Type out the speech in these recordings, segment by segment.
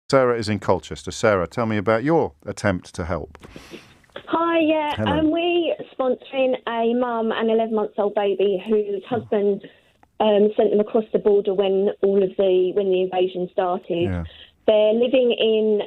Sarah is in Colchester. Sarah, tell me about your attempt to help. Hi, yeah. Hello. We're sponsoring a mum and 11-month-old baby whose husband sent them across the border when the invasion started. Yeah. They're living in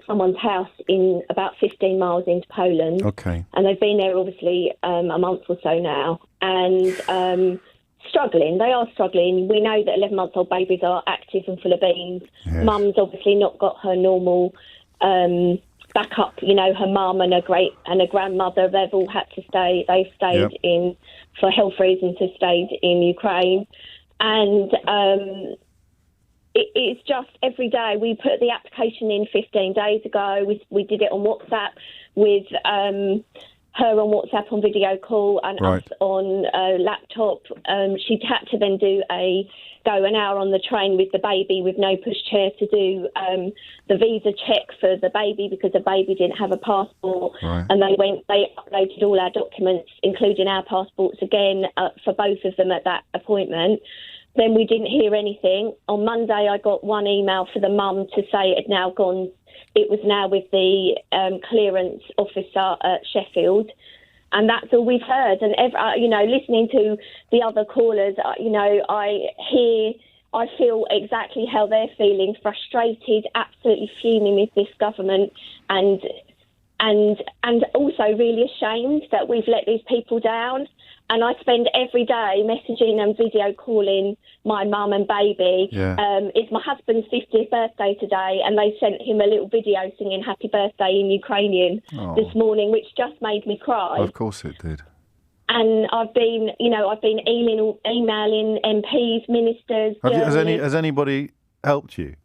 someone's house in about 15 miles into Poland. Okay. And they've been there obviously a month or so now. And struggling. They are struggling. We know that 11-month-old babies are active and full of beans. Yes. Mum's obviously not got her normal backup. You know, her mum and her grandmother. They've all had to stay. They've stayed in for health reasons. Have stayed in Ukraine, and it's just every day. We put the application in 15 days ago. We did it on WhatsApp with her on WhatsApp on video call and us on laptop. She had to then go an hour on the train with the baby with no pushchair to do the visa check for the baby because the baby didn't have a passport. Right. And they uploaded all our documents, including our passports again for both of them at that appointment. Then we didn't hear anything. On Monday, I got one email for the mum to say it had now gone. It was now with the clearance officer at Sheffield. And that's all we've heard. And, listening to the other callers, I feel exactly how they're feeling, frustrated, absolutely fuming with this government and also really ashamed that we've let these people down. And I spend every day messaging and video calling my mum and baby. Yeah. It's my husband's 50th birthday today, and they sent him a little video singing happy birthday in Ukrainian this morning, which just made me cry. Of course it did. And I've been emailing MPs, ministers. Has anybody helped you?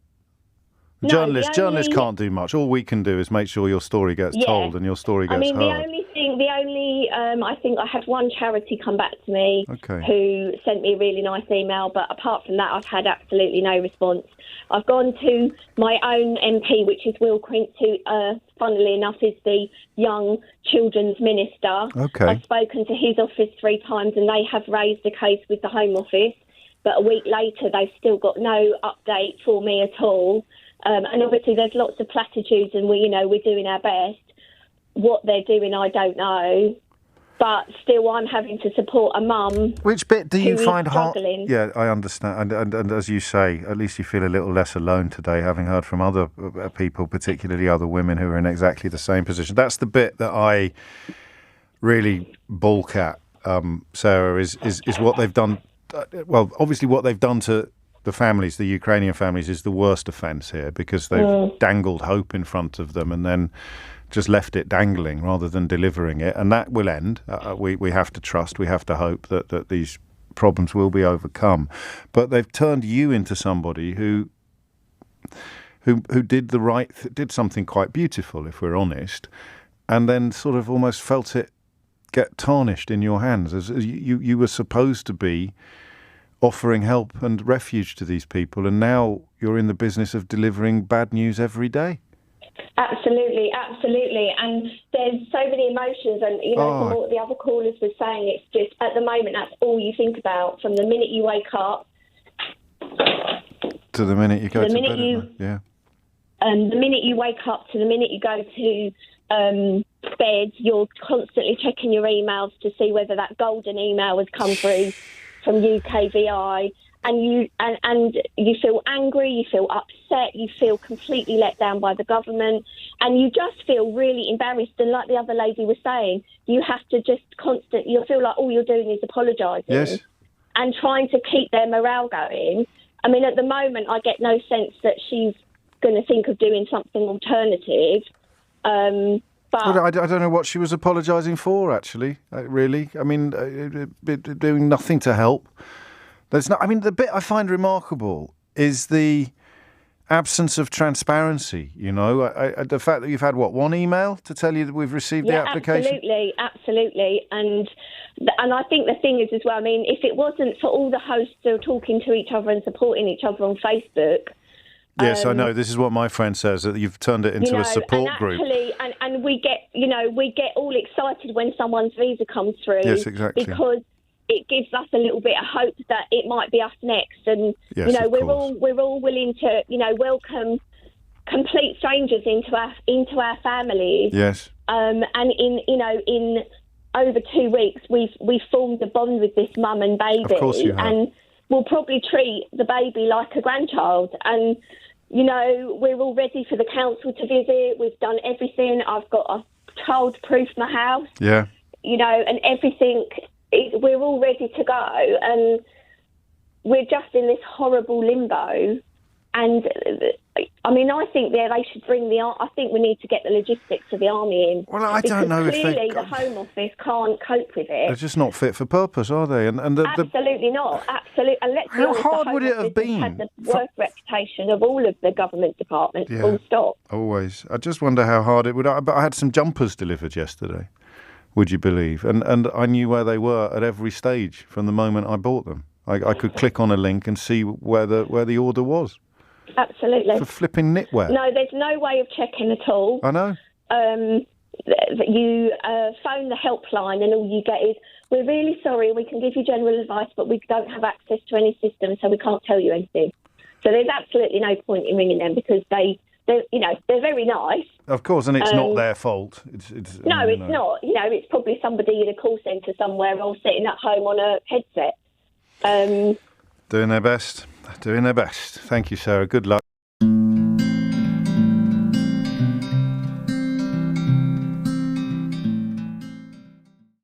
No, Journalists can't do much. All we can do is make sure your story gets told and your story gets heard. I think I had one charity come back to me who sent me a really nice email, but apart from that, I've had absolutely no response. I've gone to my own MP, which is Will Quint, who, funnily enough, is the young children's minister. Okay. I've spoken to his office 3 times, and they have raised a case with the Home Office, but a week later, they've still got no update for me at all. And obviously, there's lots of platitudes, and we're doing our best. What they're doing, I don't know. But still, I'm having to support a mum. Which bit do you find hard? Struggling. Yeah, I understand. And as you say, at least you feel a little less alone today, having heard from other people, particularly other women who are in exactly the same position. That's the bit that I really balk at, Sarah, is what they've done. Well, obviously what they've done to the families, the Ukrainian families, is the worst offence here because they've dangled hope in front of them and then just left it dangling rather than delivering it. And that will end. We have to trust, we have to hope that these problems will be overcome. But they've turned you into somebody who did something quite beautiful, if we're honest, and then sort of almost felt it get tarnished in your hands. As you were supposed to be offering help and refuge to these people, and now you're in the business of delivering bad news every day. Absolutely. And there's so many emotions, and from what the other callers were saying, it's just at the moment that's all you think about from the minute you wake up to the minute you go to bed. Yeah. The minute you wake up to the minute you go to bed, you're constantly checking your emails to see whether that golden email has come through from UKVI. And you feel angry, you feel upset, you feel completely let down by the government, and you just feel really embarrassed. And like the other lady was saying, you have to just you feel like all you're doing is apologising and trying to keep their morale going. I mean, at the moment, I get no sense that she's going to think of doing something alternative. But I don't know what she was apologising for, actually, really. I mean, doing nothing to help. The bit I find remarkable is the absence of transparency, the fact that you've had, one email to tell you that we've received the application? Absolutely. And I think the thing is as well, I mean, if it wasn't for all the hosts who are talking to each other and supporting each other on Facebook... Yes, I know. This is what my friend says, that you've turned it into a support group. And we get all excited when someone's visa comes through. Yes, exactly. Because it gives us a little bit of hope that it might be us next, and yes, we're all willing to welcome complete strangers into our families. Yes. And in over 2 weeks, we've formed a bond with this mum and baby. Of course you have. And we'll probably treat the baby like a grandchild. And, we're all ready for the council to visit. We've done everything. I've got a child-proof my house. Yeah. And everything. We're all ready to go. And we're just in this horrible limbo. And I think they should bring I think we need to get the logistics of the army in. Well, I don't know if clearly the Home Office can't cope with it. They're just not fit for purpose, are they? Absolutely not. Absolutely. And let's be How honest, hard the would Home it have Office been? had the worst reputation of all of the government departments. Yeah. Full stop. Always. I just wonder how hard it would. But I had some jumpers delivered yesterday. Would you believe? And I knew where they were at every stage from the moment I bought them. I could click on a link and see where the order was. Absolutely. For flipping knitwear. No, there's no way of checking at all. I know. You phone the helpline and all you get is, we're really sorry, we can give you general advice, but we don't have access to any system, so we can't tell you anything. So there's absolutely no point in ringing them because they're very nice. Of course, and it's not their fault. It's not. It's probably somebody in a call centre somewhere all sitting at home on a headset. Doing their best. Thank you, Sarah. Good luck.